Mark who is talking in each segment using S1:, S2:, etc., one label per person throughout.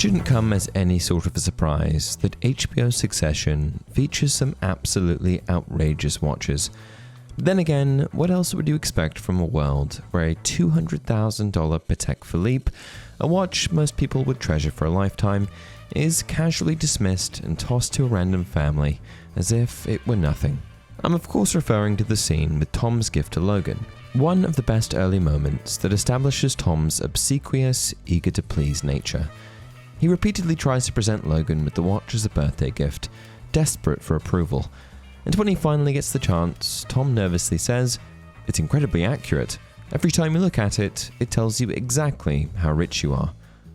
S1: shouldn't come as any sort of a surprise that HBO Succession features some absolutely outrageous watches. But then again, what else would you expect from a world where a $200,000 Patek Philippe, a watch most people would treasure for a lifetime, is casually dismissed and tossed to a random family as if it were nothing? I'm of course referring to the scene with Tom's gift to Logan, one of the best early moments that establishes Tom's obsequious, eager-to-please nature. He repeatedly tries to present Logan with the watch as a birthday gift, desperate for approval. And when he finally gets the chance, Tom nervously says, "It's incredibly accurate. Every time you look at it, it tells you exactly how rich you are."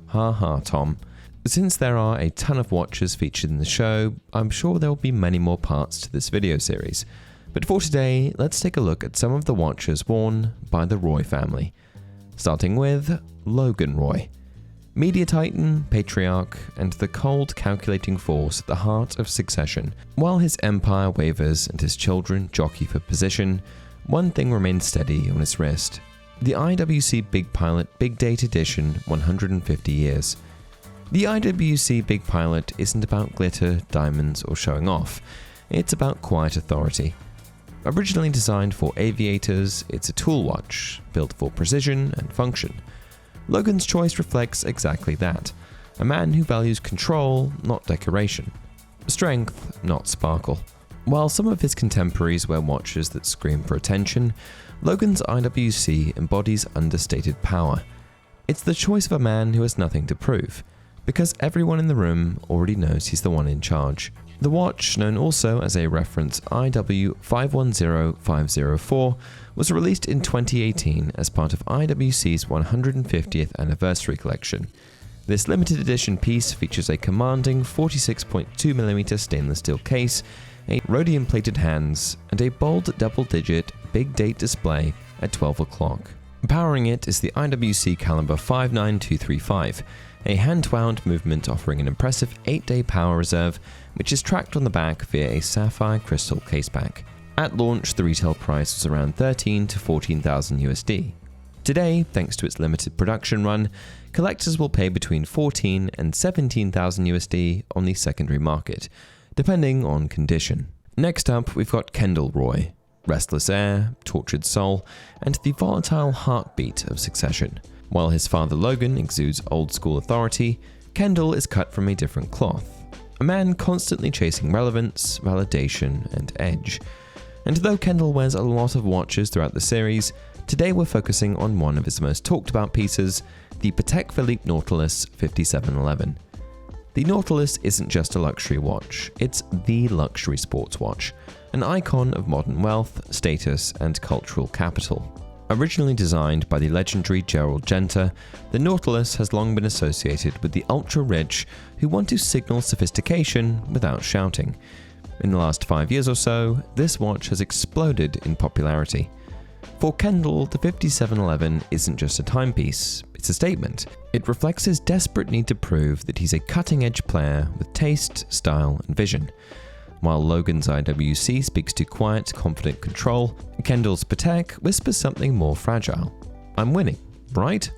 S1: Ha ha, Tom. Since there are a ton of watches featured in the show, I'm sure there will be many more parts to this video series. But for today, let's take a look at some of the watches worn by the Roy family. Starting with Logan Roy. Media titan, patriarch, and the cold calculating force at the heart of Succession. While his empire wavers and his children jockey for position, one thing remains steady on his wrist. The IWC Big Pilot Big Date Edition 150 years. The IWC Big Pilot isn't about glitter, diamonds, or showing off. It's about quiet authority. Originally designed for aviators, it's a tool watch, built for precision and function. Logan's choice reflects exactly that. A man who values control, not decoration. Strength, not sparkle. While some of his contemporaries wear watches that scream for attention, Logan's IWC embodies understated power. It's the choice of a man who has nothing to prove, because everyone in the room already knows he's the one in charge. The watch, known also as a reference IW510504, was released in 2018 as part of IWC's 150th anniversary collection. This limited edition piece features a commanding 46.2mm stainless steel case, a rhodium-plated hands, and a bold double-digit big date display at 12 o'clock. Powering it is the IWC caliber 59235, a hand-wound movement offering an impressive 8-day power reserve, which is tracked on the back via a sapphire crystal caseback. At launch, the retail price was around $13,000 to $14,000 USD. Today, thanks to its limited production run, collectors will pay between $14,000 and $17,000 USD on the secondary market, depending on condition. Next up, we've got Kendall Roy, restless air, tortured soul, and the volatile heartbeat of Succession. While his father Logan exudes old-school authority, Kendall is cut from a different cloth. A man constantly chasing relevance, validation, and edge. And though Kendall wears a lot of watches throughout the series, today we're focusing on one of his most talked about pieces, the Patek Philippe Nautilus 5711. The Nautilus isn't just a luxury watch, it's the luxury sports watch, an icon of modern wealth, status, and cultural capital. Originally designed by the legendary Gerald Genter, the Nautilus has long been associated with the ultra-rich who want to signal sophistication without shouting. In the last 5 years or so, this watch has exploded in popularity. For Kendall, the 5711 isn't just a timepiece, it's a statement. It reflects his desperate need to prove that he's a cutting-edge player with taste, style, and vision. While Logan's IWC speaks to quiet, confident control, Kendall's Patek whispers something more fragile. I'm winning, right?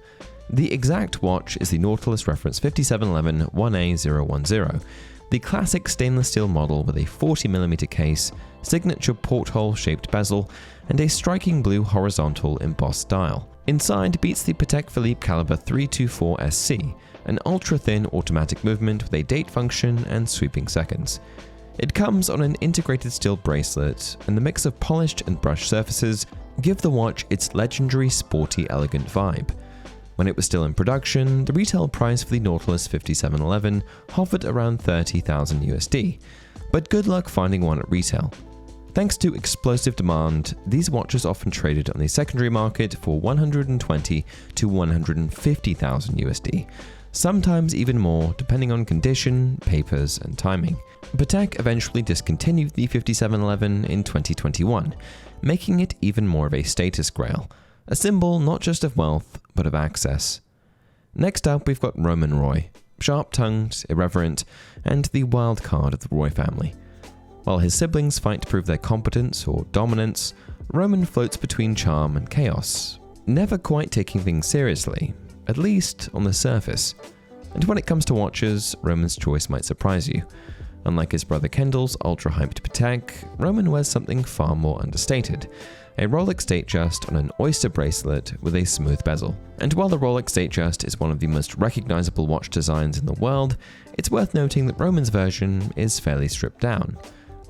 S1: The exact watch is the Nautilus reference 5711 1A010, the classic stainless steel model with a 40mm case, signature porthole-shaped bezel, and a striking blue horizontal embossed dial. Inside beats the Patek Philippe caliber 324 SC, an ultra-thin automatic movement with a date function and sweeping seconds. It comes on an integrated steel bracelet, and the mix of polished and brushed surfaces give the watch its legendary sporty elegant vibe. When it was still in production, the retail price for the Nautilus 5711 hovered around $30,000 USD, but good luck finding one at retail. Thanks to explosive demand, these watches often traded on the secondary market for $120,000 to $150,000 USD, sometimes even more depending on condition, papers, and timing. Patek eventually discontinued the 5711 in 2021, making it even more of a status grail, a symbol not just of wealth, but of access. Next up, we've got Roman Roy, sharp-tongued, irreverent, and the wild card of the Roy family. While his siblings fight to prove their competence or dominance, Roman floats between charm and chaos, never quite taking things seriously, at least on the surface. And when it comes to watches, Roman's choice might surprise you. Unlike his brother Kendall's ultra-hyped Patek, Roman wears something far more understated, a Rolex Datejust on an oyster bracelet with a smooth bezel. And while the Rolex Datejust is one of the most recognizable watch designs in the world, it's worth noting that Roman's version is fairly stripped down.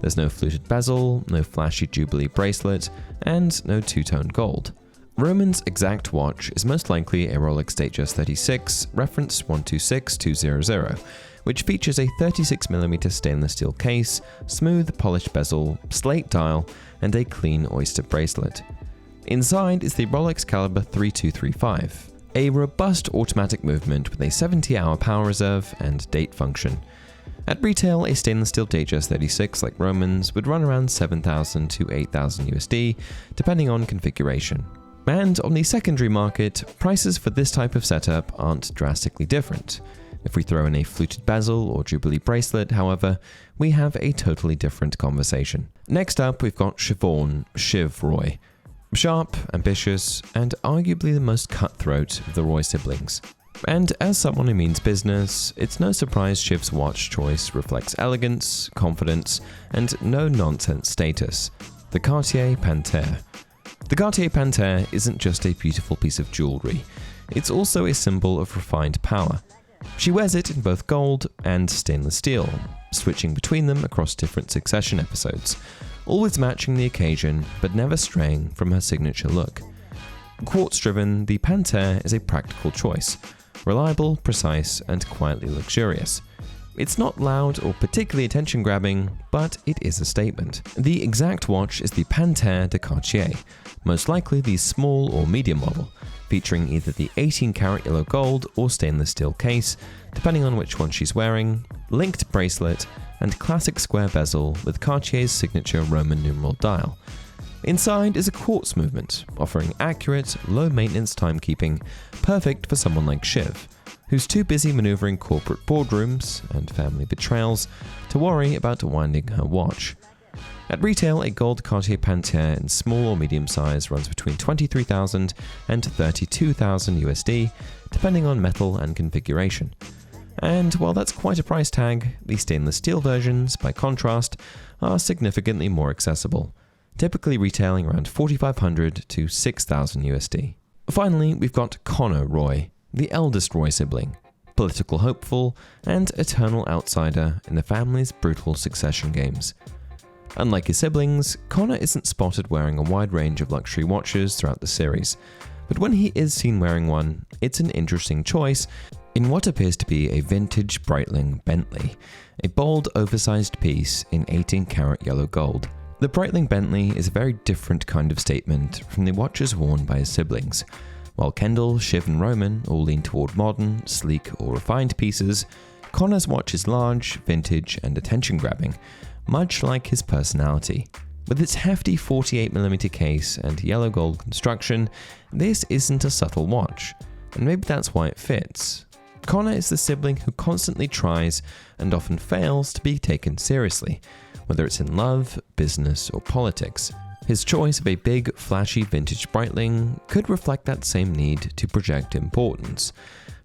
S1: There's no fluted bezel, no flashy Jubilee bracelet, and no two-toned gold. Roman's exact watch is most likely a Rolex Datejust 36, reference 126200, which features a 36mm stainless steel case, smooth polished bezel, slate dial, and a clean oyster bracelet. Inside is the Rolex Caliber 3235, a robust automatic movement with a 70-hour power reserve and date function. At retail, a stainless steel Datejust 36 like Roman's would run around $7,000 to $8,000 USD, depending on configuration. And on the secondary market, prices for this type of setup aren't drastically different. If we throw in a fluted bezel or Jubilee bracelet, however, we have a totally different conversation. Next up, we've got Shiv Roy. Sharp, ambitious, and arguably the most cutthroat of the Roy siblings. And as someone who means business, it's no surprise Shiv's watch choice reflects elegance, confidence, and no-nonsense status. The Cartier Pantair. The Cartier Pantair isn't just a beautiful piece of jewelry, it's also a symbol of refined power. She wears it in both gold and stainless steel, switching between them across different Succession episodes, always matching the occasion but never straying from her signature look. Quartz-driven, the Pantair is a practical choice, reliable, precise, and quietly luxurious. It's not loud or particularly attention-grabbing, but it is a statement. The exact watch is the Pantair de Cartier, most likely the small or medium model, featuring either the 18-karat yellow gold or stainless steel case, depending on which one she's wearing, linked bracelet, and classic square bezel with Cartier's signature Roman numeral dial. Inside is a quartz movement, offering accurate, low-maintenance timekeeping, perfect for someone like Shiv, who's too busy maneuvering corporate boardrooms and family betrayals to worry about winding her watch. At retail, a gold Cartier Pantair in small or medium size runs between $23,000 and $32,000 USD, depending on metal and configuration. And while that's quite a price tag, the stainless steel versions, by contrast, are significantly more accessible, typically retailing around $4,500 to $6,000 USD. Finally, we've got Connor Roy, the eldest Roy sibling, political hopeful and eternal outsider in the family's brutal succession games. Unlike his siblings, Connor isn't spotted wearing a wide range of luxury watches throughout the series, but when he is seen wearing one, it's an interesting choice in what appears to be a vintage Brightling Bentley, a bold, oversized piece in 18-karat yellow gold. The Brightling Bentley is a very different kind of statement from the watches worn by his siblings. While Kendall, Shiv, and Roman all lean toward modern, sleek, or refined pieces, Connor's watch is large, vintage, and attention-grabbing, much like his personality. With its hefty 48mm case and yellow gold construction, this isn't a subtle watch, and maybe that's why it fits. Connor is the sibling who constantly tries and often fails to be taken seriously, whether it's in love, business, or politics. His choice of a big, flashy vintage Breitling could reflect that same need to project importance,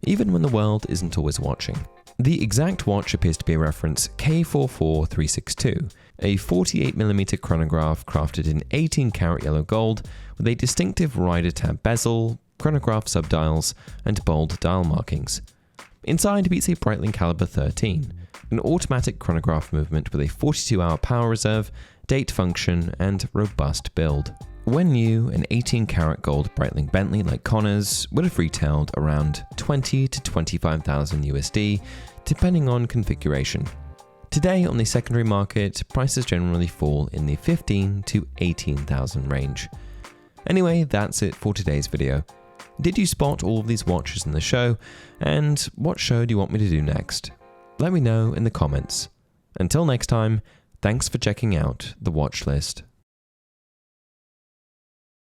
S1: even when the world isn't always watching. The exact watch appears to be a reference K44362, a 48mm chronograph crafted in 18-karat yellow gold with a distinctive rider tab bezel, chronograph subdials, and bold dial markings. Inside beats a Brightling Caliber 13, an automatic chronograph movement with a 42-hour power reserve, date function, and robust build. When new, an 18-karat gold Brightling Bentley like Connor's would have retailed around $20,000 to $25,000 USD, depending on configuration. Today, on the secondary market, prices generally fall in the $15,000 to $18,000 range. Anyway, that's it for today's video. Did you spot all of these watches in the show? And what show do you want me to do next? Let me know in the comments. Until next time, thanks for checking out the watch list.